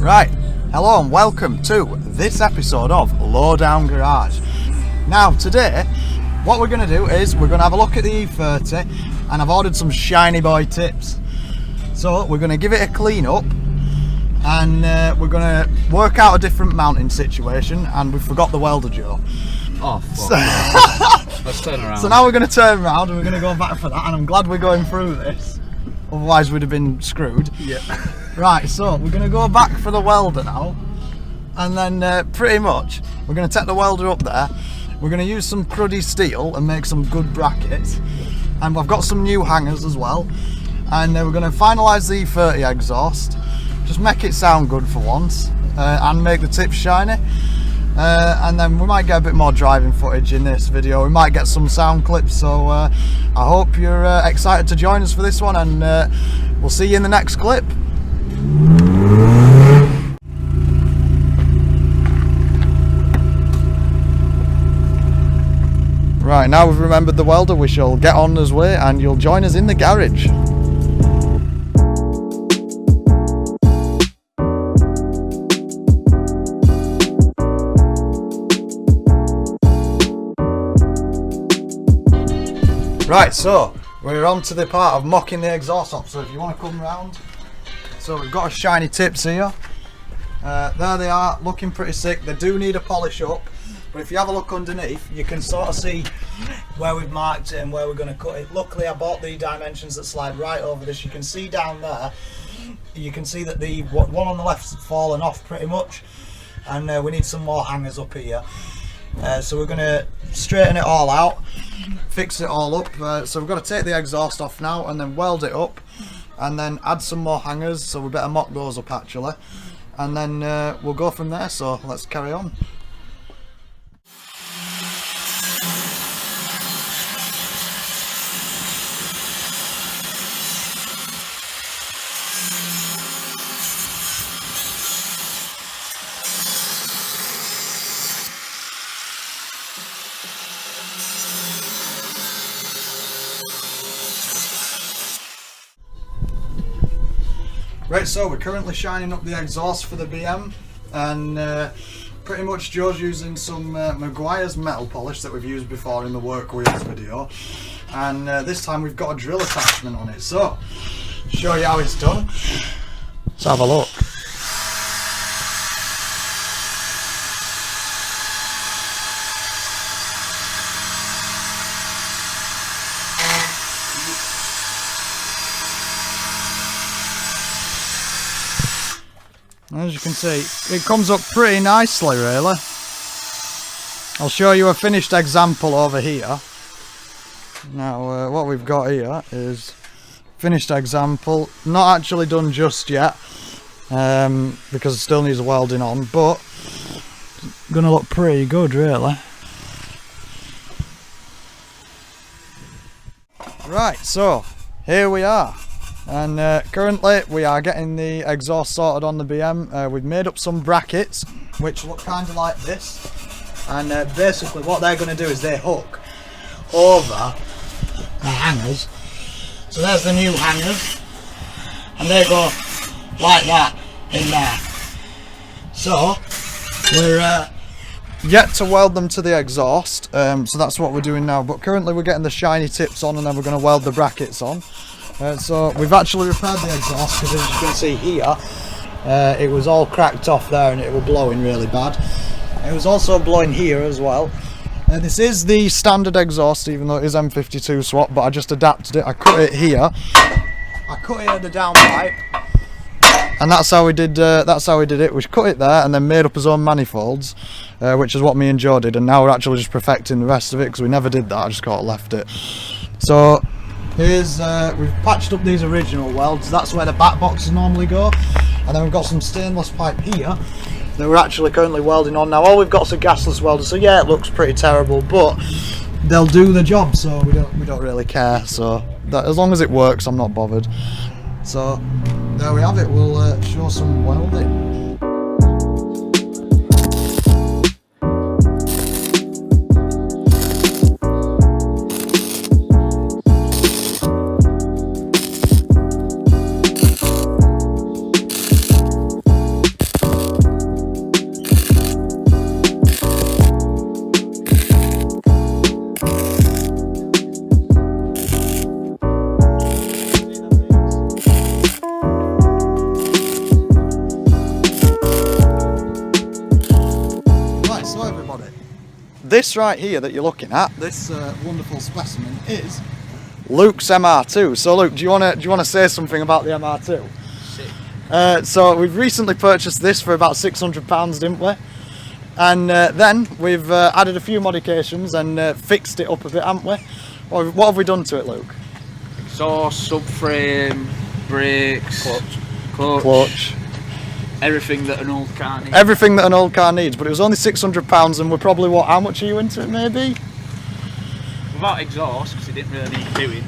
Right, hello and welcome to this episode of LowDown Garage. Now today, what we're going to do is we're going to have a look at the E30 and I've ordered some shiny boy tips. So we're going to give it a clean up and we're going to work out a different mounting situation, and we forgot the welder Joe. Oh, fuck. Let's turn around. So now we're going to turn around and we're going to go back for that, and I'm glad we're going through this, otherwise we'd have been screwed. Yeah. Right, so we're going to go back for the welder now, and then pretty much we're going to take the welder up there, we're going to use some cruddy steel and make some good brackets, and we've got some new hangers as well, and we're going to finalise the E30 exhaust, just make it sound good for once, and make the tips shiny, and then we might get a bit more driving footage in this video, we might get some sound clips, so I hope you're excited to join us for this one, and we'll see you in the next clip. Right, now we've remembered the welder, we shall get on his way and you'll join us in the garage. Right, so we're on to the part of mocking the exhaust off, so if you want to come round. So we've got our shiny tips here. There they are, looking pretty sick. They do need a polish up, but if you have a look underneath, you can sort of see where we've marked it and where we're going to cut it. Luckily I bought the dimensions that slide right over this. You can see down there, you can see that the one on the left's fallen off pretty much, and we need some more hangers up here. So we're going to straighten it all out, fix it all up. So we've got to take the exhaust off now and then weld it up, and then add some more hangers, so we better mock those up actually, and then we'll go from there, so let's carry on. Right, so we're currently shining up the exhaust for the BM, and pretty much Joe's using some Maguire's metal polish that we've used before in the work wheels video, and this time we've got a drill attachment on it, so show you how it's done. Let's have a look. As you can see, it comes up pretty nicely really. I'll show you a finished example over here. Now what we've got here is finished example, not actually done just yet, because it still needs welding on, but gonna look pretty good really. Right, so here we are. And currently we are getting the exhaust sorted on the BM. We've made up some brackets which look kind of like this, and basically what they're going to do is they hook over the hangers. So there's the new hangers, and they go like that in there. So we're yet to weld them to the exhaust, so that's what we're doing now, but currently we're getting the shiny tips on and then we're going to weld the brackets on. So we've actually repaired the exhaust, because as you can see here, it was all cracked off there and it was blowing really bad. It was also blowing here as well. This is the standard exhaust, even though it is M52 swap, but I just adapted it. I cut it here. I cut it at the downpipe, and that's how we did. it. We cut it there and then made up his own manifolds, which is what me and Joe did. And now we're actually just perfecting the rest of it, because we never did that. I just kind of left it. So here's, we've patched up these original welds, that's where the back boxes normally go, and then we've got some stainless pipe here that we're actually currently welding on. Now all we've got is a gasless welder, so yeah, it looks pretty terrible, but they'll do the job, so we don't really care, so that, as long as it works, I'm not bothered. So there we have it, we'll show some welding. this right here that you're looking at, this wonderful specimen, is Luke's MR2. So Luke, do you wanna say something about the MR2? So we've recently purchased this for about £600, didn't we? And then we've added a few modifications and fixed it up a bit, haven't we? What have we done to it, Luke? Exhaust, subframe, brakes, clutch. Everything that an old car needs. Everything that an old car needs, but it was only £600, and we're probably, how much are you into it, maybe? Without exhaust, because it didn't really need doing,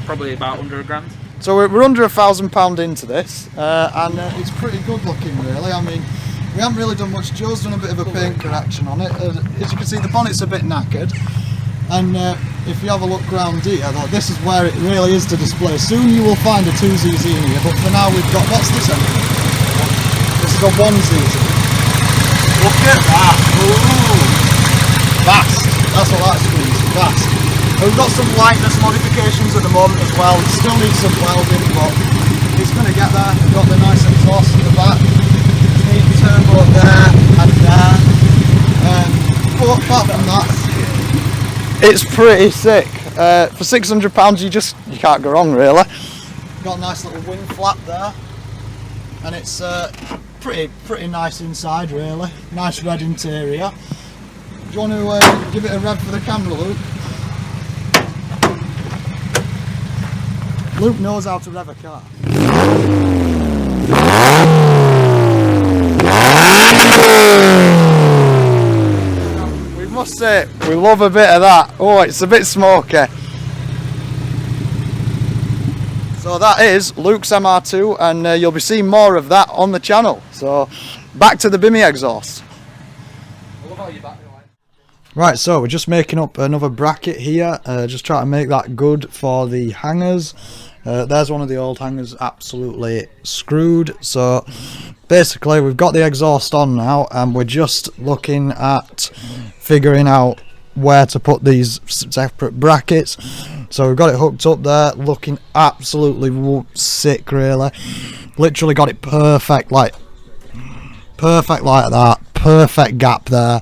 probably about under £1,000. So we're under £1,000 into this, and it's pretty good looking, really. I mean, we haven't really done much. Joe's done a bit of a paint correction on it. As you can see, the bonnet's a bit knackered, and if you have a look round here, though, this is where it really is to display. Soon you will find a 2ZZ in here, but for now we've got, what's this end? This is a 1ZZ. Look at that! Ooh! Fast! That's what that screams, fast. We've got some lightness modifications at the moment as well. It still needs some welding, but it's going to get there. We've got the nice exhaust at the back. Neat turbo there and there. But apart from that, it's pretty sick. For £600 you can't go wrong, really. Got a nice little wing flap there, and it's pretty nice inside, really. Nice red interior. Do you want to give it a rev for the camera, Luke? Luke knows how to rev a car. We must say, we love a bit of that. Oh, it's a bit smoky. So that is Luke's MR2, and you'll be seeing more of that on the channel. So back to the Bimmy exhaust. I love how your battery light. Right, so we're just making up another bracket here, just trying to make that good for the hangers. There's one of the old hangers absolutely screwed, so basically we've got the exhaust on now, and we're just looking at figuring out where to put these separate brackets. So we've got it hooked up there, looking absolutely sick, really. Literally got it perfect like that, perfect gap there.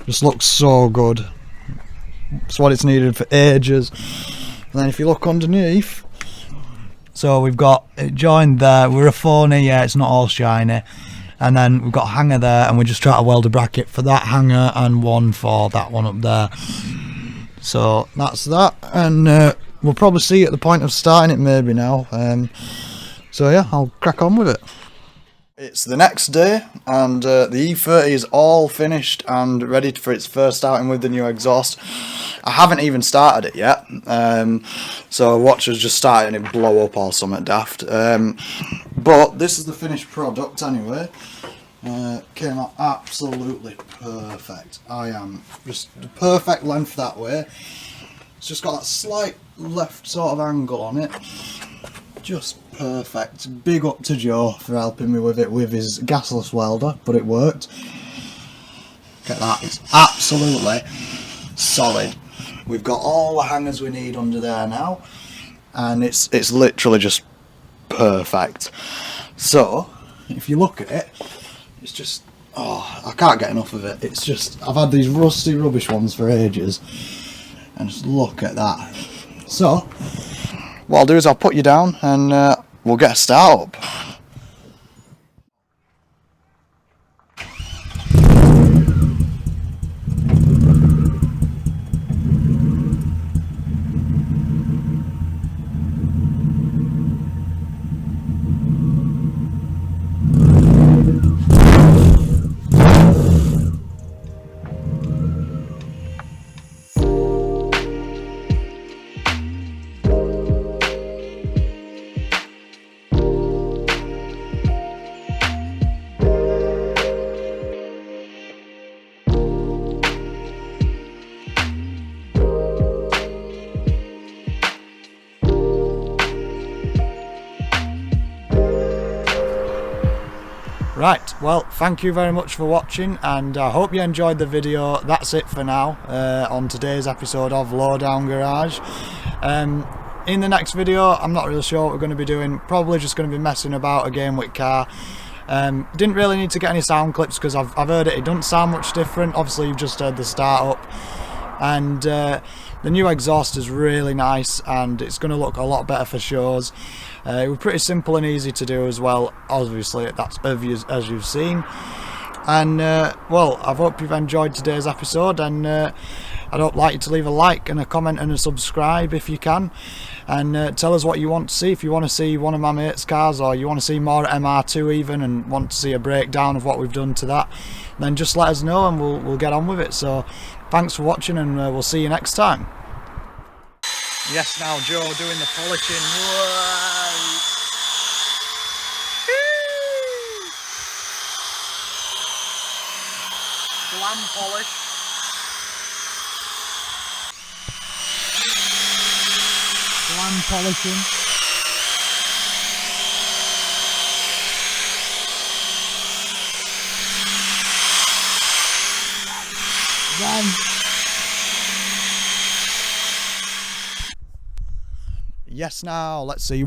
Just looks so good. It's what it's needed for ages. And then if you look underneath, so we've got it joined there. We're a phony, yeah, it's not all shiny. And then we've got a hanger there, and we just try to weld a bracket for that hanger and one for that one up there. So that's that, and we'll probably see at the point of starting it maybe now. So yeah, I'll crack on with it. It's the next day, and the E30 is all finished and ready for its first outing with the new exhaust. I haven't even started it yet, so watch us just start and it blow up or something daft. But this is the finished product anyway. Came out absolutely perfect. I am just the perfect length that way. It's just got that slight left sort of angle on it. Just perfect. Big up to Joe for helping me with it with his gasless welder, but it worked. Look at that, it's absolutely solid. We've got all the hangers we need under there now, and it's literally just perfect. So if you look at it, it's just, oh, I can't get enough of it. It's just, I've had these rusty rubbish ones for ages, and just look at that. So what I'll do is I'll put you down and we'll get a start up. Right, well, thank you very much for watching, and I hope you enjoyed the video. That's it for now on today's episode of LowDown Garage. In the next video, I'm not really sure what we're going to be doing. Probably just going to be messing about again with car. Didn't really need to get any sound clips because I've heard it doesn't sound much different. Obviously you've just heard the start up, and the new exhaust is really nice and it's going to look a lot better for shows. It was pretty simple and easy to do as well, obviously that's as you've seen. And well, I hope you've enjoyed today's episode, and I'd like you to leave a like and a comment and a subscribe if you can, and tell us what you want to see. If you want to see one of my mates' cars, or you want to see more MR2 even, and want to see a breakdown of what we've done to that, then just let us know and we'll get on with it. So thanks for watching, and we'll see you next time. Yes, now Joe doing the polishing. Whoa. Glam polish. Glam polishing. Glam. Yes, now let's see.